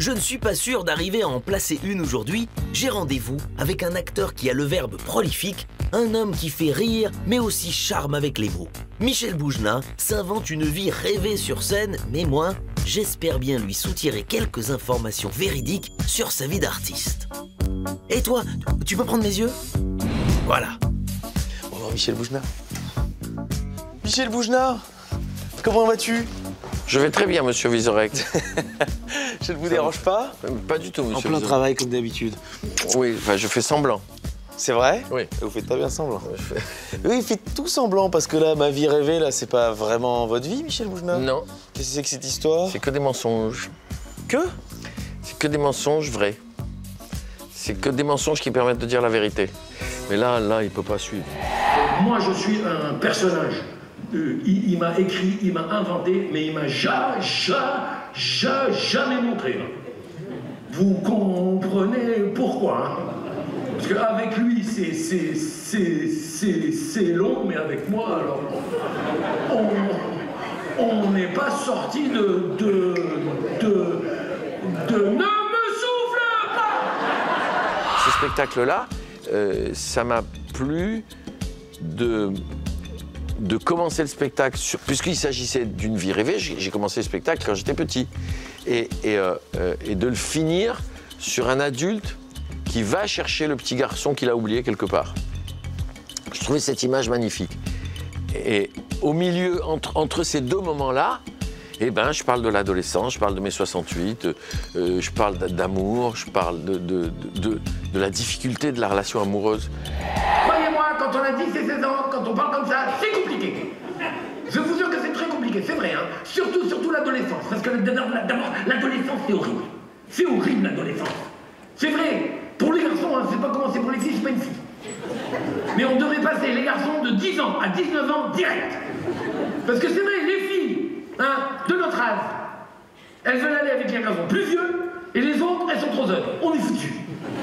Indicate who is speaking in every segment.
Speaker 1: je ne suis pas sûr d'arriver à en placer une aujourd'hui, j'ai rendez-vous avec un acteur qui a le verbe prolifique, un homme qui fait rire, mais aussi charme avec les mots. Michel Bougenat s'invente une vie rêvée sur scène, mais moi, j'espère bien lui soutirer quelques informations véridiques sur sa vie d'artiste. Et toi, tu peux prendre mes yeux? Voilà.
Speaker 2: Bonjour Michel Bougenat. Michel Bougenat, comment vas-tu?
Speaker 3: Je vais très bien, monsieur Vizorek.
Speaker 2: Je ne vous dérange pas?
Speaker 3: Pas du tout, monsieur
Speaker 2: En plein
Speaker 3: Vizorek.
Speaker 2: travail, comme d'habitude.
Speaker 3: Oui, enfin, je fais semblant.
Speaker 2: C'est vrai?
Speaker 3: Oui.
Speaker 2: Vous faites pas bien semblant. Oui, faites tout semblant, parce que là, ma vie rêvée, là, c'est pas vraiment votre vie, Michel Bougenat?
Speaker 3: Non.
Speaker 2: Qu'est-ce que c'est que cette histoire?
Speaker 3: C'est que des mensonges.
Speaker 2: Que?
Speaker 3: C'est que des mensonges vrais. C'est que des mensonges qui permettent de dire la vérité. Mais là, il peut pas suivre.
Speaker 4: Moi, je suis un personnage. Il m'a écrit, il m'a inventé, mais il m'a jamais montré. Vous comprenez pourquoi, hein? Parce qu'avec lui, c'est long, mais avec moi, alors, on n'est pas sorti de ne me souffle pas!
Speaker 3: Ce spectacle-là, ça m'a plu de commencer le spectacle, puisqu'il s'agissait d'une vie rêvée. J'ai commencé le spectacle quand j'étais petit. Et de le finir sur un adulte qui va chercher le petit garçon qu'il a oublié quelque part. Je trouvais cette image magnifique. Et au milieu, entre ces deux moments-là, eh ben, je parle de l'adolescence, je parle de mai 68, je parle d'amour, je parle de la difficulté de la relation amoureuse.
Speaker 4: Croyez-moi, quand on a 10 et 16 ans, quand on parle comme ça, c'est compliqué. Je vous jure que c'est très compliqué, c'est vrai, hein. Surtout l'adolescence, parce que d'abord, l'adolescence, c'est horrible. C'est horrible, l'adolescence. C'est vrai, pour les garçons, hein, je sais pas comment c'est pour les filles, je suis pas une fille. Mais on devrait passer les garçons de 10 ans à 19 ans direct. Parce que c'est vrai, les filles, hein, de notre âge, elles veulent aller avec les garçons plus vieux, et les autres, elles sont trop jeunes. On est foutus.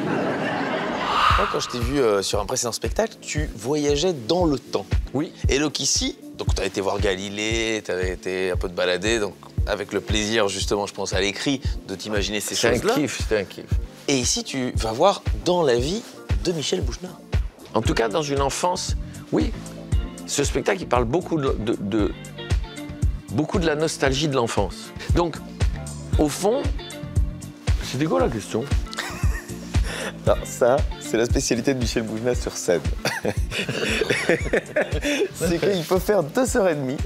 Speaker 2: Moi, quand je t'ai vu sur un précédent spectacle, tu voyageais dans le temps.
Speaker 3: Oui.
Speaker 2: Et donc ici, donc tu as été voir Galilée, tu avais été un peu te balader, donc avec le plaisir, justement, je pense à l'écrit, de t'imaginer ces choses-là.
Speaker 3: C'était un kiff.
Speaker 2: Et ici, tu vas voir dans la vie de Michel Bougenat.
Speaker 3: En tout cas, dans une enfance, oui. Ce spectacle, il parle beaucoup de la nostalgie de l'enfance. Donc, au fond, c'était quoi la question?
Speaker 2: Alors ça, c'est la spécialité de Michel Bougenat sur scène. C'est qu'il peut faire 2h30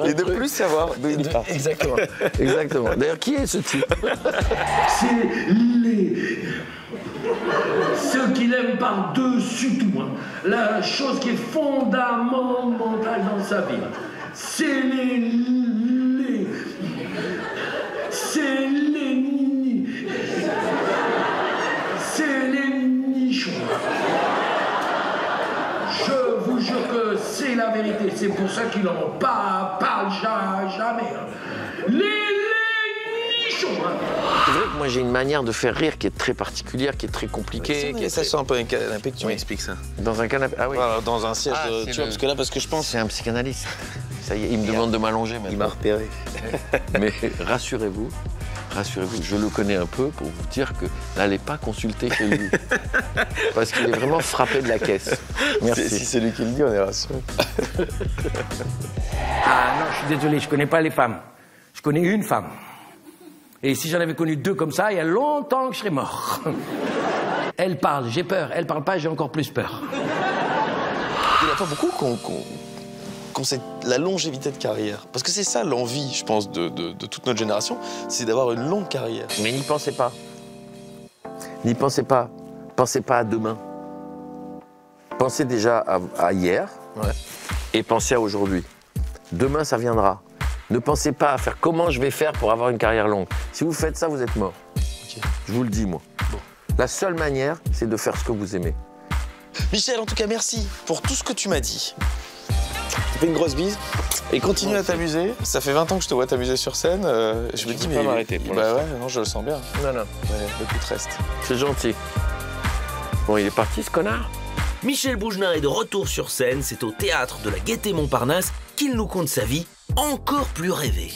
Speaker 2: et de plus savoir d'où il part.
Speaker 3: Exactement. Exactement. D'ailleurs, qui est ce type?
Speaker 4: C'est ceux qui l'aiment par-dessus tout, hein. La chose qui est fondamentale dans sa vie, c'est les nichons. Je vous jure que c'est la vérité, c'est pour ça qu'il en parle jamais, hein. Les nichons, hein.
Speaker 3: C'est vrai que moi, j'ai une manière de faire rire qui est très particulière, qui est très compliquée.
Speaker 2: Ça sent un peu un canapé que tu m'expliques ça.
Speaker 3: Dans un canapé. Ah oui.
Speaker 2: Voilà, dans un siège, tu vois, parce que là, je pense...
Speaker 3: C'est un psychanalyste. Ça y est, il me demande de m'allonger maintenant.
Speaker 2: Il m'a repéré.
Speaker 3: Mais rassurez-vous, je le connais un peu pour vous dire que n'allez pas consulter chez lui. Parce qu'il est vraiment frappé de la caisse. Merci.
Speaker 2: Si c'est lui qui le dit, on est rassuré.
Speaker 5: Ah non, je suis désolé, je connais pas les femmes. Je connais une femme. Et si j'en avais connu 2 comme ça, il y a longtemps que je serais mort. Elle parle, j'ai peur. Elle parle pas, j'ai encore plus peur.
Speaker 2: Il n'y en a pas beaucoup qu'on la longévité de carrière. Parce que c'est ça l'envie, je pense, de toute notre génération, c'est d'avoir une longue carrière.
Speaker 3: Mais n'y pensez pas. N'y pensez pas. Pensez pas à demain. Pensez déjà à hier et pensez à aujourd'hui. Demain, ça viendra. Ne pensez pas à faire comment je vais faire pour avoir une carrière longue. Si vous faites ça, vous êtes mort.
Speaker 2: Okay.
Speaker 3: Je vous le dis, moi. Bon. La seule manière, c'est de faire ce que vous aimez.
Speaker 2: Michel, en tout cas, merci pour tout ce que tu m'as dit. Je te fais une grosse bise et continue à t'amuser. Ça fait 20 ans que je te vois t'amuser sur scène. Je me dis, mais...
Speaker 3: pas m'arrêter pour
Speaker 2: Bah ouais, non, je le sens bien.
Speaker 3: Non.
Speaker 2: Ouais, le coup de reste.
Speaker 3: C'est gentil. Bon, il est parti, ce connard.
Speaker 1: Michel Bougenat est de retour sur scène, c'est au théâtre de la Gaîté Montparnasse qu'il nous conte sa vie encore plus rêvée.